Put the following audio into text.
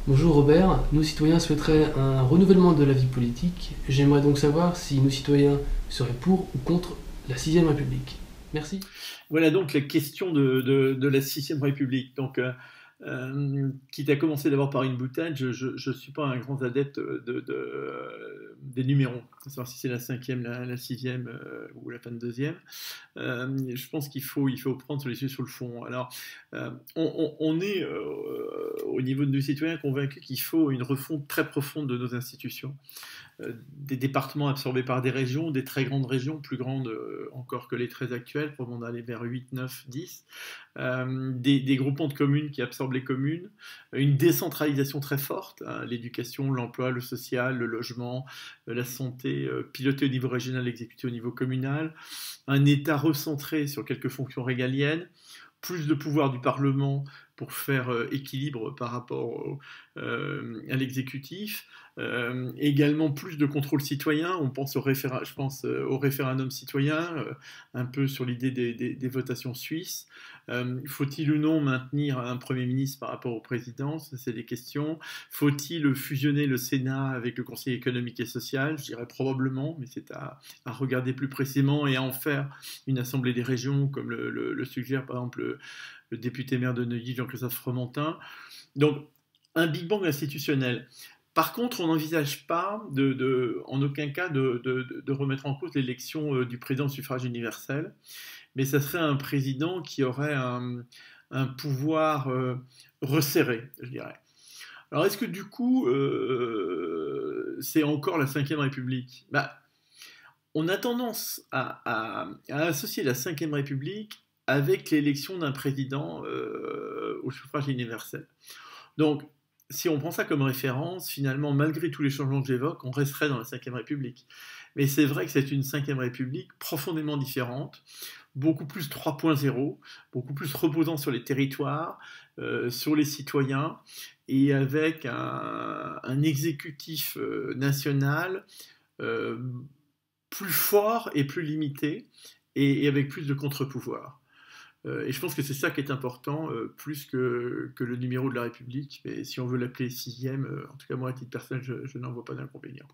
Bonjour Robert, nous citoyens souhaiteraient un renouvellement de la vie politique. J'aimerais donc savoir si nous citoyens seraient pour ou contre la sixième République. Merci. Voilà donc la question de la sixième République. Donc, quitte à commencer d'abord par une boutade, je ne suis pas un grand adepte des numéros, savoir si c'est la cinquième, la sixième ou la 22e. Je pense qu'il faut prendre les yeux sur le fond. Alors, on est au niveau de nos citoyens convaincus qu'il faut une refonte très profonde de nos institutions. Des départements absorbés par des régions, des très grandes régions, plus grandes encore que les 13 actuelles, probablement d'aller vers 8, 9, 10, des groupements de communes qui absorbent les communes, une décentralisation très forte, hein, l'éducation, l'emploi, le social, le logement, la santé, piloté au niveau régional, exécuté au niveau communal, un État recentré sur quelques fonctions régaliennes, plus de pouvoir du Parlement pour faire équilibre par rapport à l'exécutif, également plus de contrôle citoyen, on pense je pense au référendum citoyen, un peu sur l'idée des votations suisses. Faut-il ou non maintenir un Premier ministre par rapport au président? Ça, c'est des questions. Faut-il fusionner le Sénat avec le Conseil économique et social? Je dirais probablement, mais c'est à regarder plus précisément et à en faire une assemblée des régions, comme le suggère par exemple le député maire de Neuilly, Jean-Christophe Fromentin. Donc, un Big Bang institutionnel. Par contre, on n'envisage pas, en aucun cas, de remettre en cause l'élection du président au suffrage universel, mais ça serait un président qui aurait un pouvoir resserré, je dirais. Alors, est-ce que du coup, c'est encore la Cinquième République? On a tendance à associer la Cinquième République avec l'élection d'un président au suffrage universel. Donc, si on prend ça comme référence, finalement, malgré tous les changements que j'évoque, on resterait dans la Cinquième République. Mais c'est vrai que c'est une Cinquième République profondément différente, beaucoup plus 3.0, beaucoup plus reposant sur les territoires, sur les citoyens, et avec un exécutif national euh, plus fort et plus limité, et avec plus de contre-pouvoirs. Et je pense que c'est ça qui est important, plus que le numéro de la République. Mais si on veut l'appeler sixième, en tout cas moi à titre personnel, je n'en vois pas d'inconvénient.